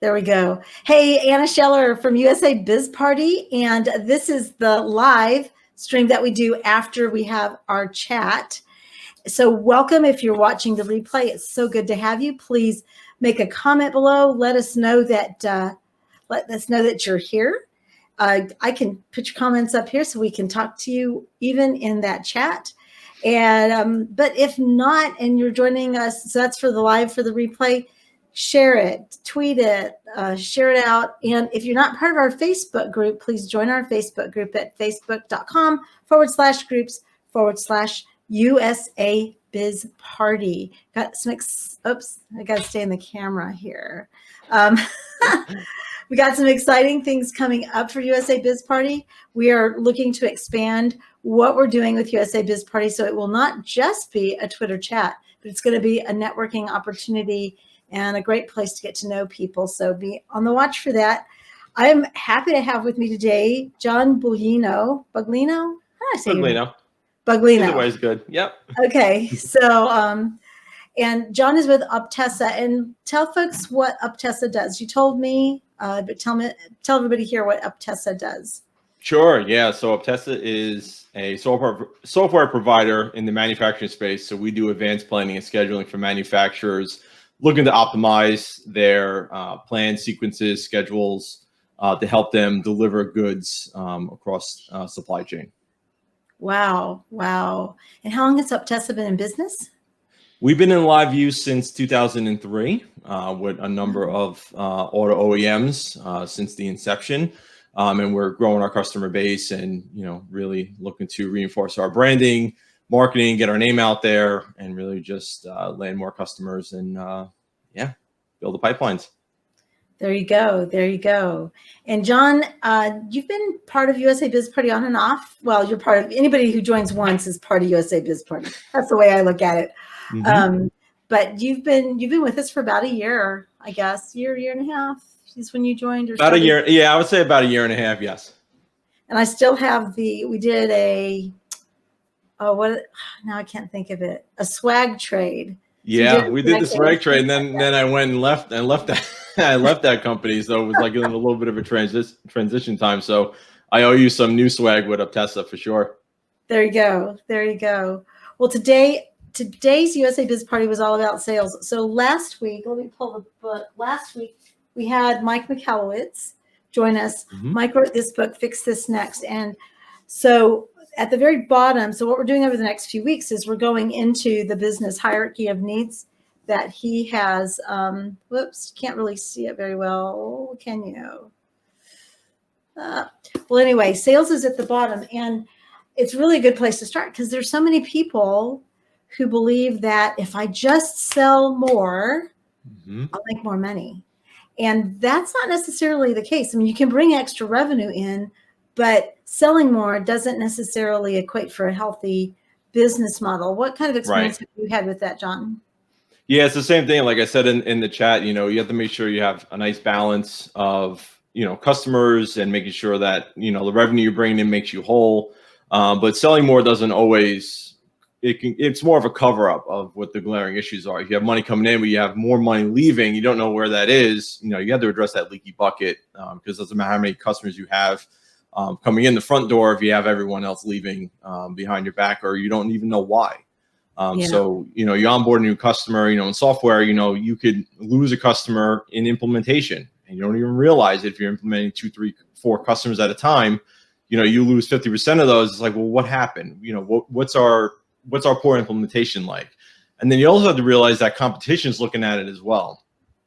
There we go. Hey, Anna Scheller from USA Biz Party, and this is the live stream that we do after we have our chat. So welcome if you're watching the replay. It's so good to have you. Please make a comment below. Let us know that you're here. I can put your comments up here so we can talk to you even in that chat. And but if not, and you're joining us, so that's for the live, for the replay. Share it, tweet it, share it out. And if you're not part of our Facebook group, please join our Facebook group at facebook.com/groups/USA Biz Party. Got some, oops, I got to stay in the camera here. We got some exciting things coming up for USA Biz Party. We are looking to expand what we're doing with USA Biz Party. So it will not just be a Twitter chat, but it's going to be a networking opportunity and a great place to get to know people. So be on the watch for that. I'm happy to have with me today, John Buglino. Buglino? How do I say Buglino. Buglino. Either way is good. Yep. Okay. So, and John is with Optessa. And tell folks what Optessa does. You told me, but tell everybody here what Optessa does. Sure. Yeah. So Optessa is a software provider in the manufacturing space. So we do advanced planning and scheduling for manufacturers looking to optimize their plan sequences, schedules to help them deliver goods across supply chain. Wow. Wow. And how long has Optessa been in business? We've been in live use since 2003 with a number of auto OEMs since the inception. And we're growing our customer base and, really looking to reinforce our branding, marketing, get our name out there, and really just land more customers and build the pipelines. There you go. There you go. And John, you've been part of USA Biz Party on and off. Well, you're part of, anybody who joins once is part of USA Biz Party. That's the way I look at it. Mm-hmm. But you've been with us for about a year, I guess, year and a half is when you joined. Or about a year. Yeah, I would say about a year and a half. Yes. And I still have we did now I can't think of it. A swag trade. Yeah, we did the swag trade, and then I went and left that. I left that company, so it was like in a little bit of a transition time. So I owe you some new swag with Optessa for sure. There you go. There you go. Well, today's USA Biz Party was all about sales. So last week, let me pull the book. Last week we had Mike Michalowicz join us. Mm-hmm. Mike wrote this book, Fix This Next, and so at the very bottom, so what we're doing over the next few weeks is we're going into the business hierarchy of needs that he has. Whoops, can't really see it very well. Can you? Well, anyway, sales is at the bottom, and it's really a good place to start because there's so many people who believe that if I just sell more, mm-hmm. I'll make more money. And that's not necessarily the case. I mean, you can bring extra revenue in, but selling more doesn't necessarily equate for a healthy business model. What kind of experience have you had with that, John? Yeah, it's the same thing. Like I said in the chat, you have to make sure you have a nice balance of, customers and making sure that, the revenue you're bringing in makes you whole. But selling more doesn't always, it's more of a cover up of what the glaring issues are. If you have money coming in, but you have more money leaving, you don't know where that is. You have to address that leaky bucket because it doesn't matter how many customers you have coming in the front door if you have everyone else leaving behind your back, or you don't even know why. So, you onboard a new customer, in software, you could lose a customer in implementation and you don't even realize it. If you're implementing 2, 3, 4 customers at a time, you lose 50% of those. It's like, well, what happened? What's our poor implementation like? And then you also have to realize that competition is looking at it as well.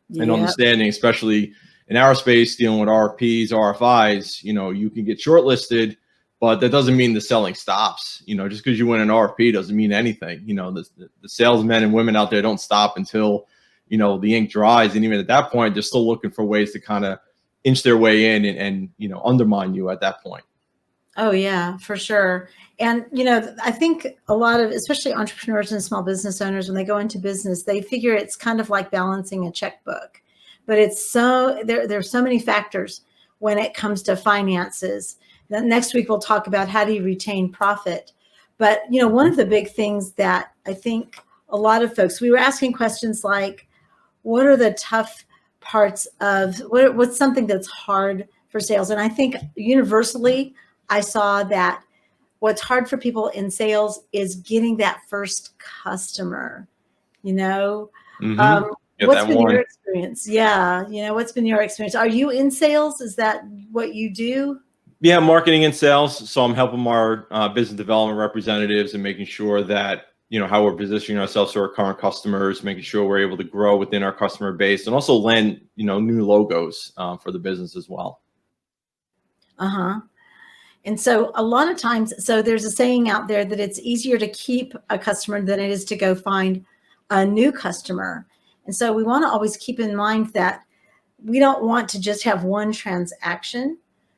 Yep. And understanding, especially in our space, dealing with RFPs, RFIs, you can get shortlisted, but that doesn't mean the selling stops. Just because you win an RFP doesn't mean anything. The salesmen and women out there don't stop until, the ink dries. And even at that point, they're still looking for ways to kind of inch their way in and undermine you at that point. Oh, yeah, for sure. And, I think a lot of, especially entrepreneurs and small business owners, when they go into business, they figure it's kind of like balancing a checkbook. But it's there's so many factors when it comes to finances. Next week, we'll talk about how do you retain profit. But, one of the big things that I think a lot of folks, we were asking questions like, what are the tough parts of what's something that's hard for sales? And I think universally, I saw that what's hard for people in sales is getting that first customer, you know. Mm-hmm. Get What's that been one. your experience? Yeah, what's been your experience? Are you in sales? Is that what you do? Yeah, marketing and sales. So I'm helping our business development representatives and making sure that, how we're positioning ourselves to our current customers, making sure we're able to grow within our customer base and also land, new logos for the business as well. Uh-huh. And so a lot of times, so there's a saying out there that it's easier to keep a customer than it is to go find a new customer. And so we want to always keep in mind that we don't want to just have one transaction,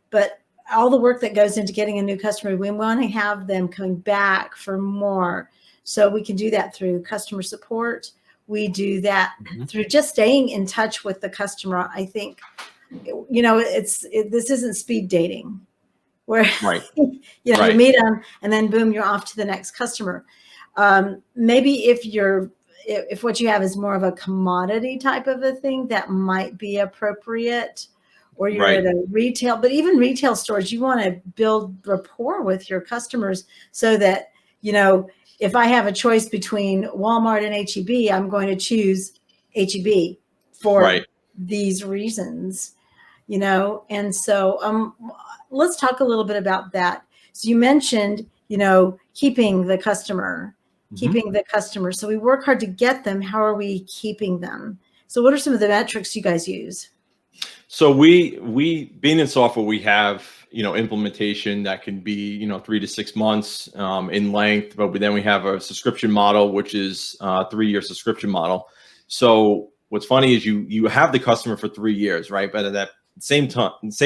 but all the work that goes into getting a new customer, we want to have them coming back for more. So we can do that through customer support. We do that through just staying in touch with the customer. I think, this isn't speed dating where Right. you meet them and then boom, you're off to the next customer. Maybe if what you have is more of a commodity type of a thing, that might be appropriate, or you're at a retail, but even retail stores, you want to build rapport with your customers so that, if I have a choice between Walmart and HEB, I'm going to choose HEB for these reasons, and so let's talk a little bit about that. So you mentioned, keeping the customer. So we work hard to get them. How are we keeping them? So what are some of the metrics you guys use? So we being in software, we have, implementation that can be, 3 to 6 months in length, but then we have a subscription model, which is a 3-year subscription model. So what's funny is you have the customer for 3 years, right? But at that same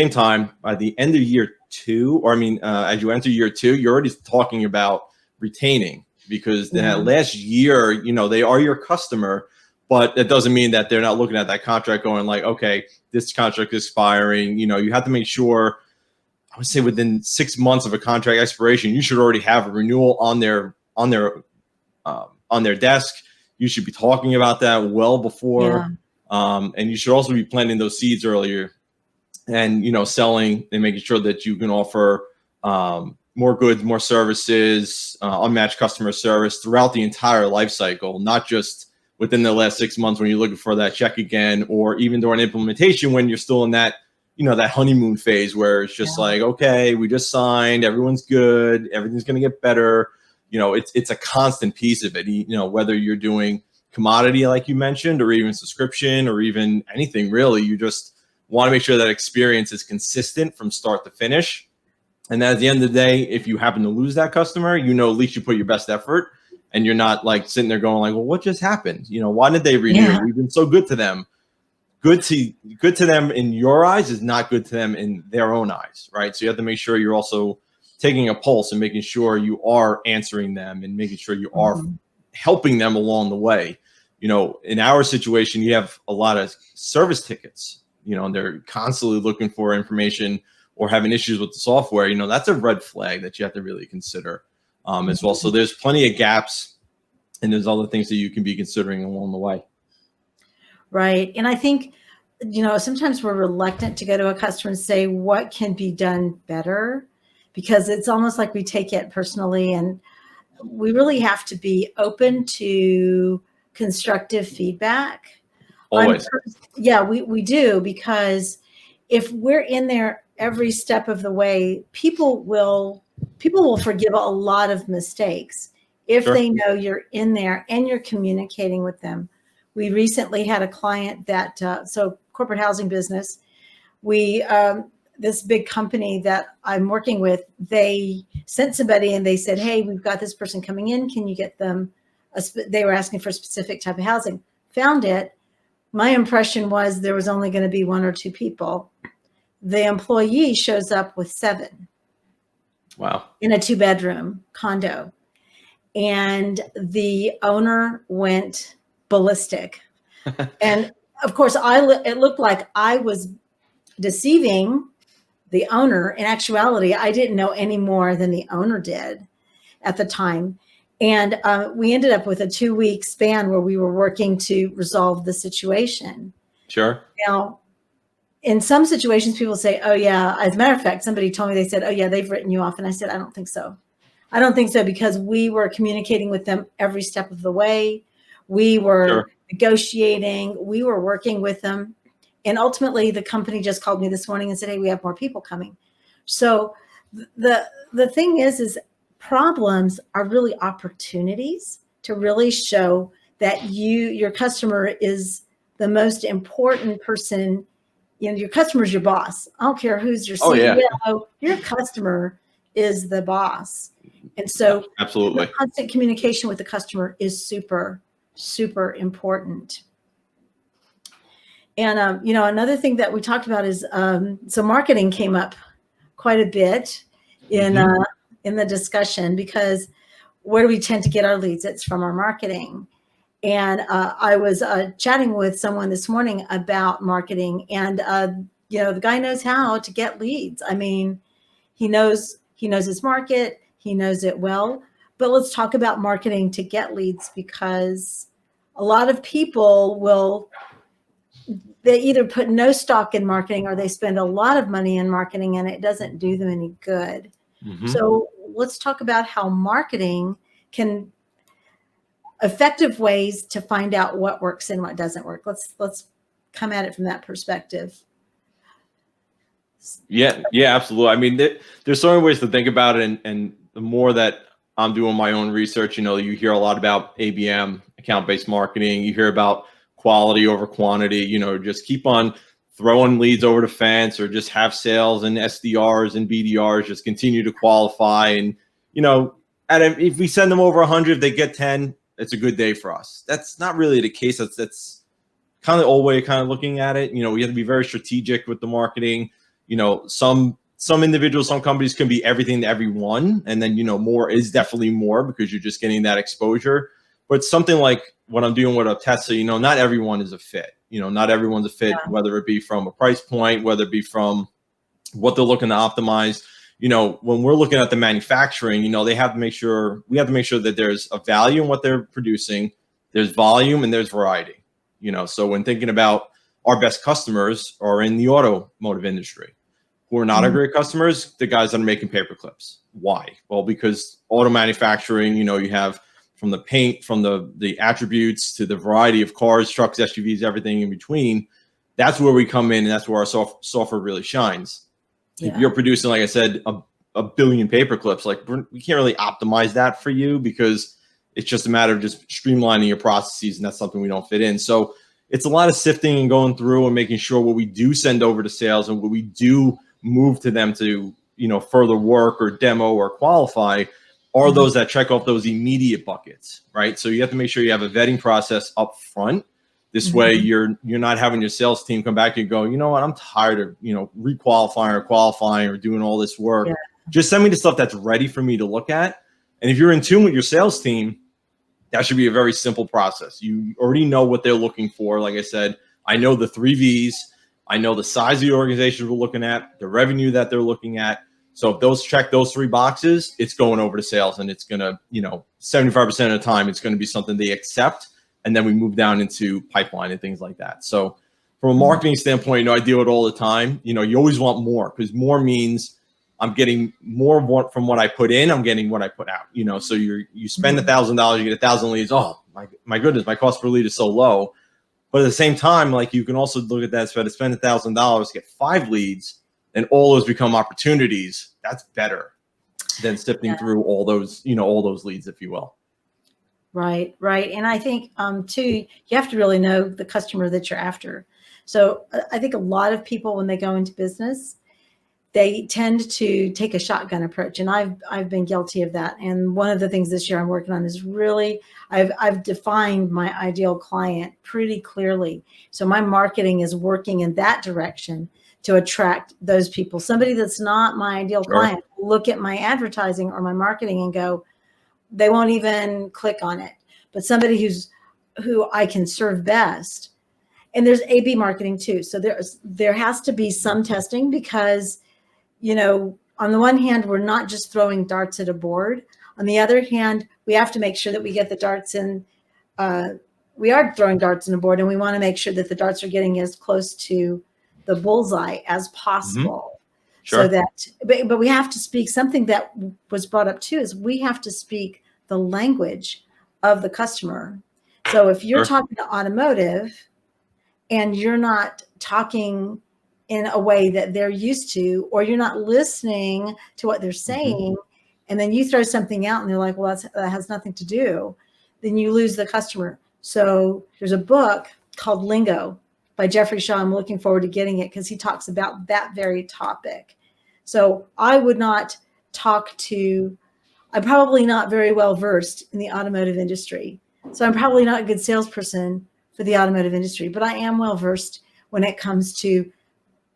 time, by the end of year 2, as you enter year 2, you're already talking about retaining, because that last year, they are your customer, but that doesn't mean that they're not looking at that contract going like, okay, this contract is expiring. You have to make sure, I would say within 6 months of a contract expiration, you should already have a renewal on their desk. You should be talking about that well before, and you should also be planting those seeds earlier, and selling and making sure that you can offer more goods, more services, unmatched customer service throughout the entire life cycle, not just within the last 6 months when you're looking for that check again, or even during implementation when you're still in that, that honeymoon phase where it's just like, okay, we just signed, everyone's good, everything's going to get better. It's a constant piece of it, whether you're doing commodity, like you mentioned, or even subscription, or even anything really. You just want to make sure that experience is consistent from start to finish. And then at the end of the day, if you happen to lose that customer, at least you put your best effort, and you're not like sitting there going like, well, what just happened? Why did they renew? We've been so good to them. Good to them in your eyes is not good to them in their own eyes, right? So you have to make sure you're also taking a pulse and making sure you are answering them and making sure you are helping them along the way. In our situation, you have a lot of service tickets, and they're constantly looking for information or having issues with the software. That's a red flag that you have to really consider as well. So there's plenty of gaps, and there's other things that you can be considering along the way. Right. And I think, sometimes we're reluctant to go to a customer and say, what can be done better? Because it's almost like we take it personally, and we really have to be open to constructive feedback. Always. We do, because if we're in there every step of the way, people will forgive a lot of mistakes if they know you're in there and you're communicating with them. We recently had a client that, so corporate housing business, this big company that I'm working with, they sent somebody and they said, hey, we've got this person coming in. Can you get them? They were asking for a specific type of housing. Found it. My impression was there was only going to be 1 or 2 people. The employee shows up with 7. Wow. In a 2-bedroom condo. And the owner went ballistic. And of course, it looked like I was deceiving the owner. In actuality, I didn't know any more than the owner did at the time. And we ended up with a 2-week span where we were working to resolve the situation. Sure. Now, in some situations, people say, oh, yeah. As a matter of fact, somebody told me, they said, oh, yeah, they've written you off. And I said, I don't think so. I don't think so, because we were communicating with them every step of the way. We were negotiating. We were working with them. And ultimately, the company just called me this morning and said, hey, we have more people coming. So the thing is problems are really opportunities to really show that your customer is the most important person. Your customer is your boss. I don't care who's your CEO. Yeah. Your customer is the boss. And so absolutely, the constant communication with the customer is super, super important. And, another thing that we talked about is, so marketing came up quite a bit in the discussion, because where do we tend to get our leads? It's from our marketing. And I was chatting with someone this morning about marketing, and the guy knows how to get leads. I mean, he knows his market, he knows it well. But let's talk about marketing to get leads, because a lot of people they either put no stock in marketing, or they spend a lot of money in marketing and it doesn't do them any good. So let's talk about how marketing can effective ways to find out what works and what doesn't work. Let's come at it from that perspective. Yeah, absolutely. I mean, there's so many ways to think about it, and the more that I'm doing my own research, you hear a lot about ABM, account-based marketing. You hear about quality over quantity. Just keep on throwing leads over the fence, or just have sales and SDRs and BDRs just continue to qualify. And if we send them over 100, if they get 10, it's a good day for us. That's not really the case. That's kind of the old way of looking at it. We have to be very strategic with the marketing. Some individuals, some companies can be everything to everyone. And then, more is definitely more, because you're just getting that exposure. But something like what I'm doing with Optessa, not everyone is a fit. Not everyone's a fit, whether it be from a price point, whether it be from what they're looking to optimize. When we're looking at the manufacturing, we have to make sure that there's a value in what they're producing, there's volume, and there's variety. So when thinking about our best customers are in the automotive industry. Who are not our great customers, the guys that are making paper clips. Why? Well, because auto manufacturing, you have from the paint, from the attributes, to the variety of cars, trucks, SUVs, everything in between. That's where we come in, and that's where our software really shines. If you're producing, like I said, a billion paper clips, like we can't really optimize that for you, because it's just a matter of just streamlining your processes, and that's something we don't fit in. So it's a lot of sifting and going through and making sure what we do send over to sales and what we do move to them to, further work or demo or qualify are those that check off those immediate buckets, right? So you have to make sure you have a vetting process up front. This way you're not having your sales team come back and go, you know what, I'm tired of, requalifying or qualifying or doing all this work. Yeah. Just send me the stuff that's ready for me to look at. And if you're in tune with your sales team, that should be a very simple process. You already know what they're looking for. Like I said, I know the 3 V's. I know the size of the organization we're looking at, the revenue that they're looking at. So if those check those 3 boxes, it's going over to sales, and it's going to, 75% of the time, it's going to be something they accept. And then we move down into pipeline and things like that. So from a marketing standpoint, I deal with it all the time. You always want more, because more means I'm getting more from what I put in. I'm getting what I put out. So you spend $1,000, you get 1,000 leads. Oh my goodness, my cost per lead is so low. But at the same time, like, you can also look at that. So to spend $1,000, get 5 leads, and all those become opportunities. That's better than sifting through all those leads, if you will. Right. And I think too, you have to really know the customer that you're after. So I think a lot of people, when they go into business, they tend to take a shotgun approach, and I've been guilty of that. And one of the things this year I'm working on is really I've defined my ideal client pretty clearly. So my marketing is working in that direction to attract those people. Somebody that's not my ideal client, look at my advertising or my marketing and go, they won't even click on it. But somebody who I can serve best. And there's A/B marketing too. So there has to be some testing, because on the one hand, we're not just throwing darts at a board. On the other hand, we have to make sure that we get the darts in we are throwing darts on the board, and we want to make sure that the darts are getting as close to the bullseye as possible. Sure. So that, but we have to speak, something that was brought up too, is we have to speak the language of the customer. So if you're talking to automotive and you're not talking in a way that they're used to, or you're not listening to what they're saying, and then you throw something out and they're like, well, that has nothing to do, then you lose the customer. So there's a book called Lingo by Jeffrey Shaw. I'm looking forward to getting it because he talks about that very topic. So I would not talk to, I'm probably not very well versed in the automotive industry. So I'm probably not a good salesperson for the automotive industry, but I am well versed when it comes to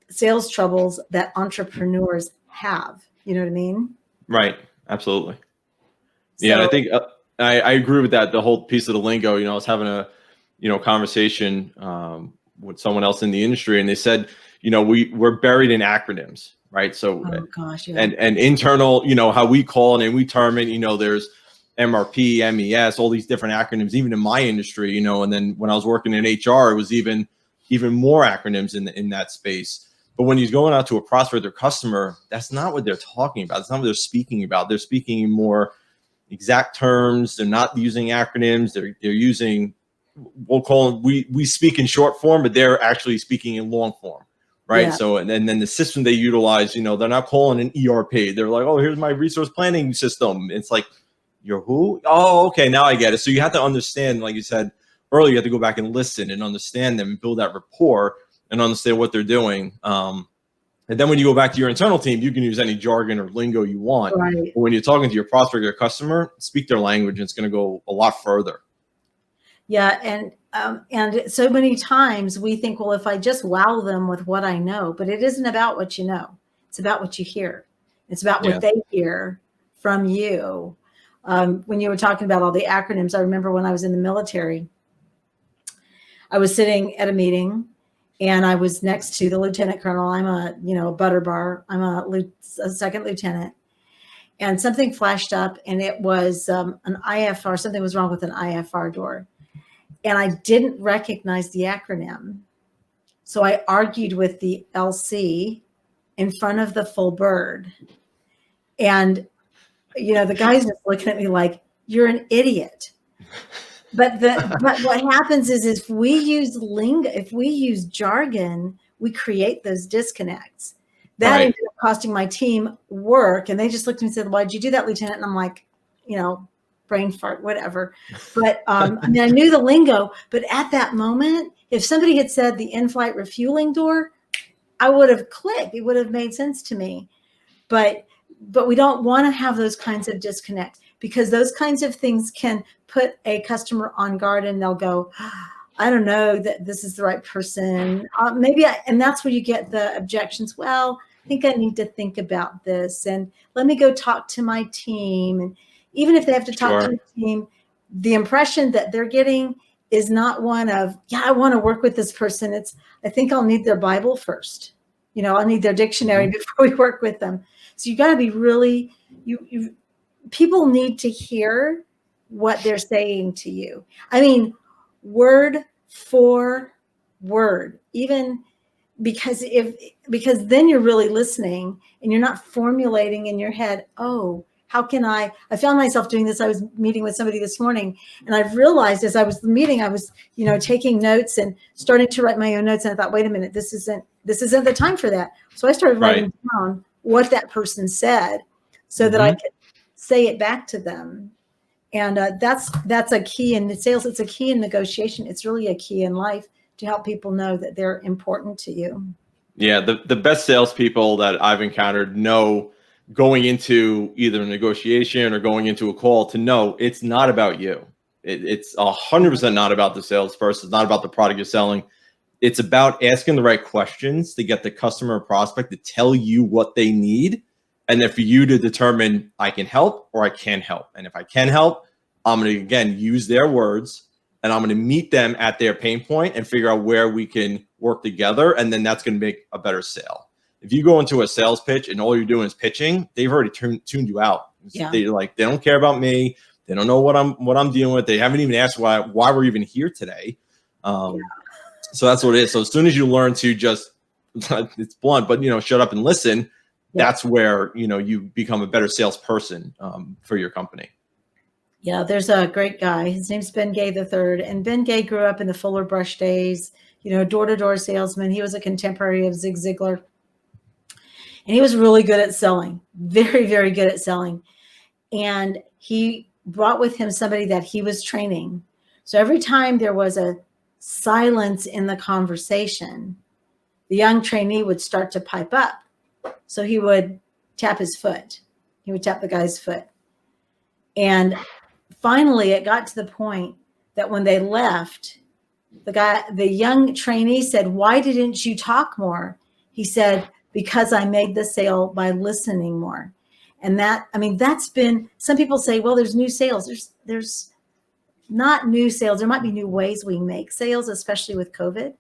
sales troubles that entrepreneurs have. You know what I mean? Right. Absolutely. So, yeah. I think I agree with that. The whole piece of the lingo, I was having a, conversation with someone else in the industry, and they said, we're buried in acronyms, right? So, oh gosh, yeah. and internal, how we call it and we term it, there's MRP, MES, all these different acronyms, even in my industry, and then when I was working in HR, it was even more acronyms in that space. But when he's going out to a prospect or customer, that's not what they're talking about. That's not what they're speaking about. They're speaking in more exact terms. They're not using acronyms. They're using, we'll call them, we speak in short form, but they're actually speaking in long form. Right. Yeah. So, and then the system they utilize, they're not calling an ERP. They're like, oh, here's my resource planning system. It's like, you're who? Oh, okay. Now I get it. So you have to understand, like you said earlier, you have to go back and listen and understand them and build that rapport and understand what they're doing. And then when you go back to your internal team, you can use any jargon or lingo you want. Right. But when you're talking to your prospect or customer, speak their language, and it's going to go a lot further. Yeah. And so many times we think, well, if I just wow them with what I know, but it isn't about what you know. It's about what you hear. It's about what they hear from you. When you were talking about all the acronyms, I remember when I was in the military, I was sitting at a meeting and I was next to the lieutenant colonel. I'm a butter bar. I'm a second lieutenant. And something flashed up, and it was an IFR. Something was wrong with an IFR door. And I didn't recognize the acronym. So I argued with the LC in front of the full bird. And, the guy's just looking at me like, you're an idiot. But what happens is if we use lingo, if we use jargon, we create those disconnects. That ended up costing my team work. And they just looked at me and said, why'd you do that, Lieutenant? And I'm like, brain fart, whatever. But I knew the lingo, but at that moment, if somebody had said the in-flight refueling door, I would have clicked. It would have made sense to me. But we don't want to have those kinds of disconnects, because those kinds of things can put a customer on guard, and they'll go, I don't know that this is the right person. And that's where you get the objections. Well, I think I need to think about this, and let me go talk to my team. And even if they have to talk to the team, the impression that they're getting is not one of, I want to work with this person. It's, I think I'll need their Bible first. I'll need their dictionary before we work with them. So you got to be really, people need to hear what they're saying to you. I mean, word for word, even because then you're really listening and you're not formulating in your head, oh, how can I found myself doing this. I was meeting with somebody this morning, and I realized as I was meeting, I was, taking notes and starting to write my own notes. And I thought, wait a minute, this isn't the time for that. So I started writing down what that person said so that I could say it back to them. And that's a key in sales. It's a key in negotiation. It's really a key in life to help people know that they're important to you. Yeah. The best salespeople that I've encountered know, going into either a negotiation or going into a call, to know it's not about you. It's 100% not about the salesperson. It's not about the product you're selling. It's about asking the right questions to get the customer or prospect to tell you what they need. And then for you to determine, I can help or I can't help. And if I can help, I'm going to, again, use their words, and I'm going to meet them at their pain point and figure out where we can work together. And then that's going to make a better sale. If you go into a sales pitch and all you're doing is pitching, they've already tuned you out. Yeah. They don't care about me. They don't know what I'm dealing with. They haven't even asked why we're even here today. So that's what it is. So as soon as you learn to just, it's blunt, but shut up and listen, that's where you become a better salesperson for your company. Yeah, there's a great guy. His name's Ben Gay III, and Ben Gay grew up in the Fuller Brush days. Door-to-door salesman. He was a contemporary of Zig Ziglar, and he was really good at selling. Very, very good at selling. And he brought with him somebody that he was training. So every time there was a silence in the conversation, the young trainee would start to pipe up. So he would tap his foot. He would tap the guy's foot. And finally, it got to the point that when they left, the young trainee said, "Why didn't you talk more?" He said, "Because I made the sale by listening more." And that's been, some people say, well, there's new sales. There's not new sales. There might be new ways we make sales, especially with COVID,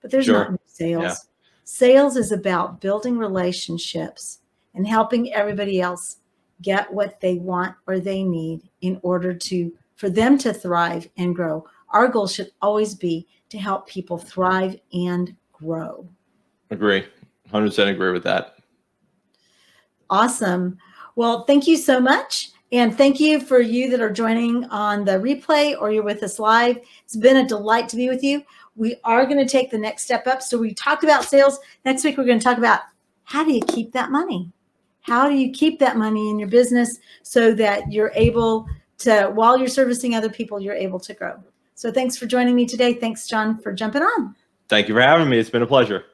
but there's not new sales. Yeah. Sales is about building relationships and helping everybody else get what they want or they need in order for them to thrive and grow. Our goal should always be to help people thrive and grow. Agree. 100% agree with that. Awesome. Well, thank you so much. And thank you for you that are joining on the replay or you're with us live. It's been a delight to be with you. We are going to take the next step up. So we talked about sales. Next week, we're going to talk about how do you keep that money? How do you keep that money in your business so that you're able to, while you're servicing other people, you're able to grow. So thanks for joining me today. Thanks, John, for jumping on. Thank you for having me. It's been a pleasure.